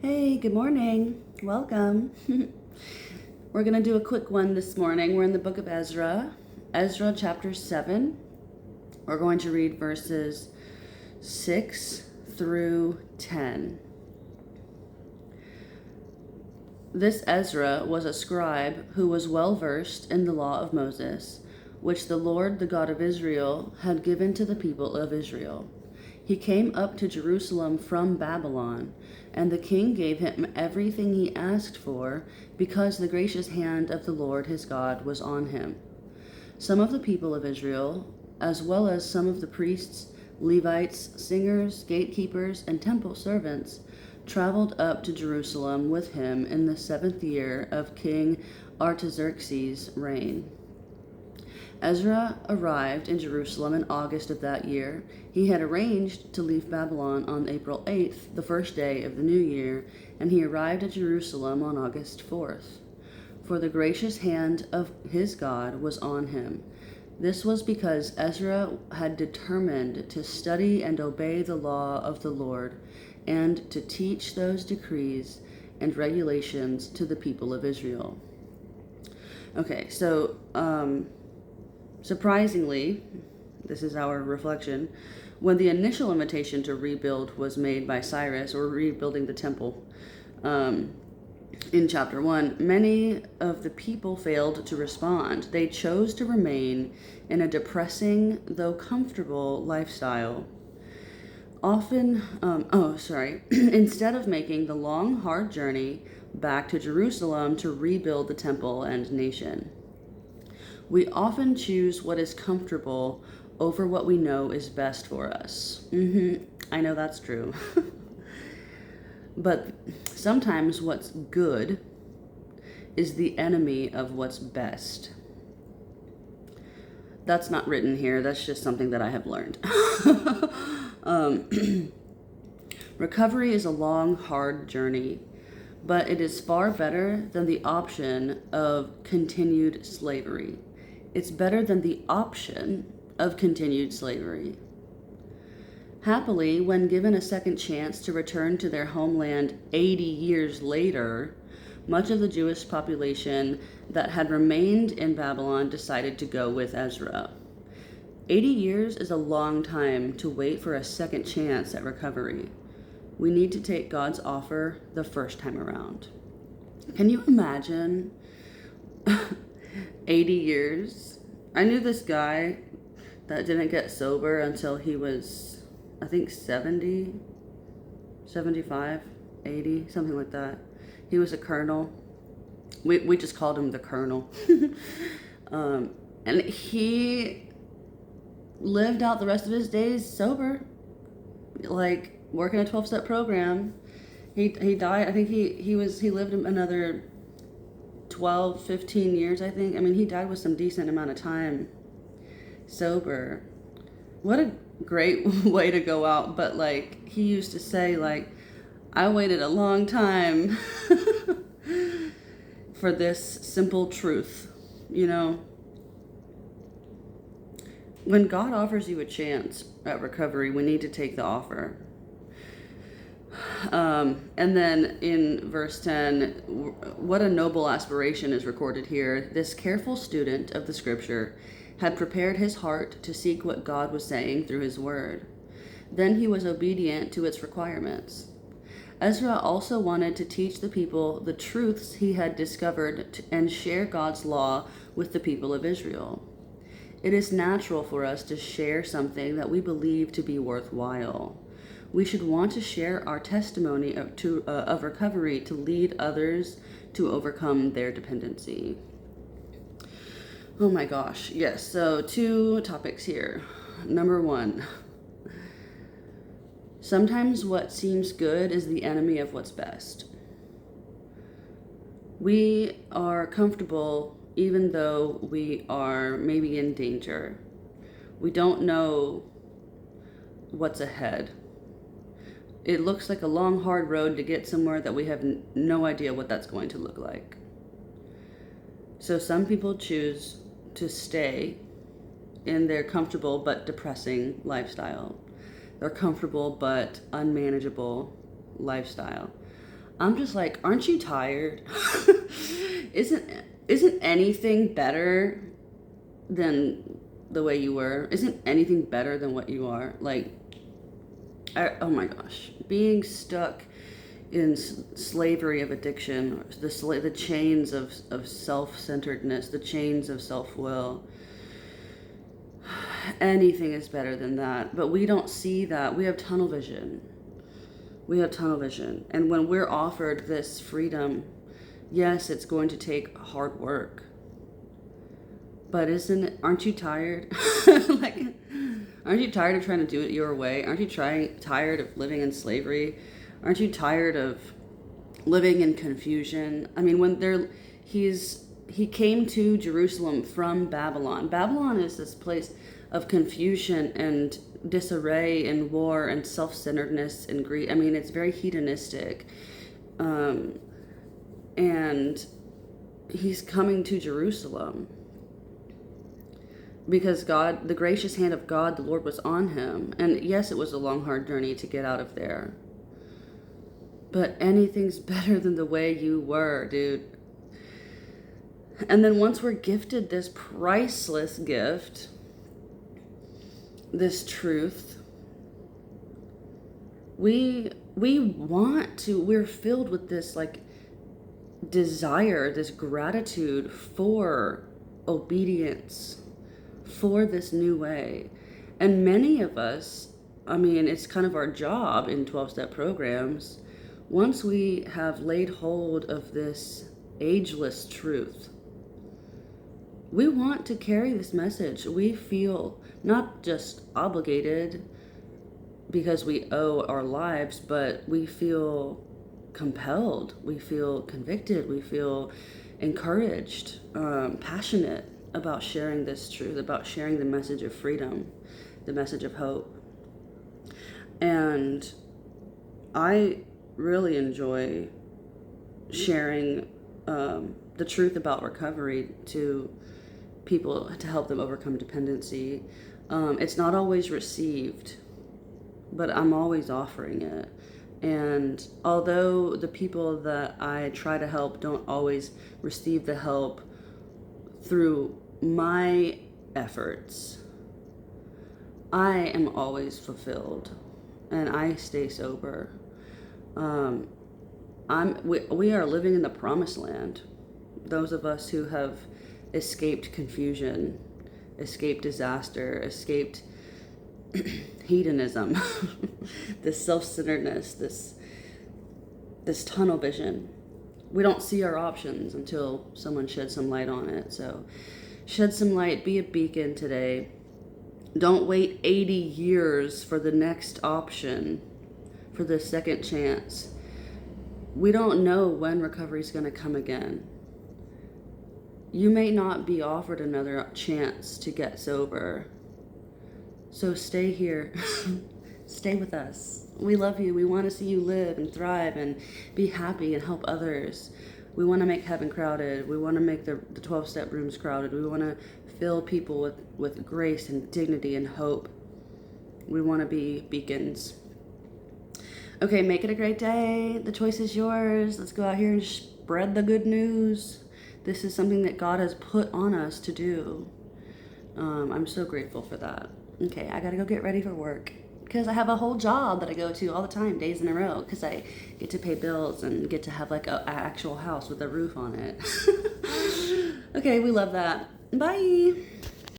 Hey, good morning. Welcome. We're going to do a quick one this morning. We're in the book of Ezra, Ezra chapter 7. We're going to read verses 6 through 10. This Ezra was a scribe who was well versed in the law of Moses, which the Lord, the God of Israel, had given to the people of Israel. He came up to Jerusalem from Babylon, and the king gave him everything he asked for, because the gracious hand of the Lord his God was on him. Some of the people of Israel, as well as some of the priests, Levites, singers, gatekeepers, and temple servants, traveled up to Jerusalem with him in the 7th year of King Artaxerxes' reign. Ezra arrived in Jerusalem in August of that year. He had arranged to leave Babylon on April 8th, the first day of the new year, and he arrived at Jerusalem on August 4th. For the gracious hand of his God was on him. This was because Ezra had determined to study and obey the law of the Lord, and to teach those decrees and regulations to the people of Israel. Okay, so surprisingly, this is our reflection, when the initial invitation to rebuild was made by Cyrus, or rebuilding the temple, in chapter 1, many of the people failed to respond. They chose to remain in a depressing, though comfortable, lifestyle. Instead of making the long, hard journey back to Jerusalem to rebuild the temple and nation. We often choose what is comfortable over what we know is best for us. I know that's true. But sometimes what's good is the enemy of what's best. That's not written here. That's just something that I have learned. Recovery is a long, hard journey, but it is far better than the option of continued slavery. It's better than the option of continued slavery. Happily, when given a second chance to return to their homeland 80 years later, much of the Jewish population that had remained in Babylon decided to go with Ezra. 80 years is a long time to wait for a second chance at recovery. We need to take God's offer the first time around. Can you imagine 80 years? I knew this guy that didn't get sober until he was, I think, 70, 75, 80, something like that. He was a colonel. We just called him the colonel. And he lived out the rest of his days sober, like working a 12-step program. He died, I think he lived another 12, 15 years, I think. I mean, he died with some decent amount of time sober. What a great way to go out. But like, he used to say, like, I waited a long time for this simple truth, you know. When God offers you a chance at recovery, we need to take the offer. And then in verse 10, what a noble aspiration is recorded here. This careful student of the scripture had prepared his heart to seek what God was saying through his word. Then he was obedient to its requirements. Ezra also wanted to teach the people the truths he had discovered and share God's law with the people of Israel. It is natural for us to share something that we believe to be worthwhile. We should want to share our testimony of recovery to lead others to overcome their dependency. Oh my gosh, yes, so 2 topics here. Number 1, sometimes what seems good is the enemy of what's best. We are comfortable even though we are maybe in danger. We don't know what's ahead. It looks like a long, hard road to get somewhere that we have no idea what that's going to look like. So some people choose to stay in their comfortable but depressing lifestyle. Their comfortable but unmanageable lifestyle. I'm just like, aren't you tired? isn't isn't anything better than the way you were? Isn't anything better than what you are? Like, oh my gosh, being stuck in slavery of addiction, the chains of self-centeredness, the chains of self-will. Anything is better than that, but we don't see that. We have tunnel vision. We have tunnel vision. And when we're offered this freedom, yes, it's going to take hard work. But aren't you tired? Like, aren't you tired of trying to do it your way? Aren't you tired of living in slavery? Aren't you tired of living in confusion? I mean, he came to Jerusalem from Babylon. Babylon is this place of confusion and disarray and war and self-centeredness and greed. I mean, it's very hedonistic. And he's coming to Jerusalem because God, the gracious hand of God, the Lord, was on him. And yes, it was a long, hard journey to get out of there. But anything's better than the way you were, dude. And then once we're gifted this priceless gift, this truth, we're filled with this like desire, this gratitude for obedience, for this new way. And many of us, I mean, it's kind of our job in 12-step programs, once we have laid hold of this ageless truth, we want to carry this message. We feel not just obligated because we owe our lives, but we feel compelled, we feel convicted, we feel encouraged, passionate about sharing this truth, about sharing the message of freedom, the message of hope. And I really enjoy sharing the truth about recovery to people to help them overcome dependency. It's not always received, but I'm always offering it. And although the people that I try to help don't always receive the help through my efforts, I am always fulfilled and I stay sober. We are living in the promised land. Those of us who have escaped confusion, escaped disaster, escaped hedonism, this self-centeredness, this tunnel vision. We don't see our options until someone sheds some light on it. So shed some light, be a beacon today. Don't wait 80 years for the next option, for the second chance. We don't know when recovery is going to come again. You may not be offered another chance to get sober. So stay here. Stay with us. We love you. We want to see you live and thrive and be happy and help others. We want to make heaven crowded. We want to make the 12-step rooms crowded. We want to fill people with grace and dignity and hope. We want to be beacons. Okay, make it a great day. The choice is yours. Let's go out here and spread the good news. This is something that God has put on us to do. I'm so grateful for that. Okay, I gotta go get ready for work because I have a whole job that I go to all the time, days in a row, because I get to pay bills and get to have like an actual house with a roof on it. Okay, we love that. Bye.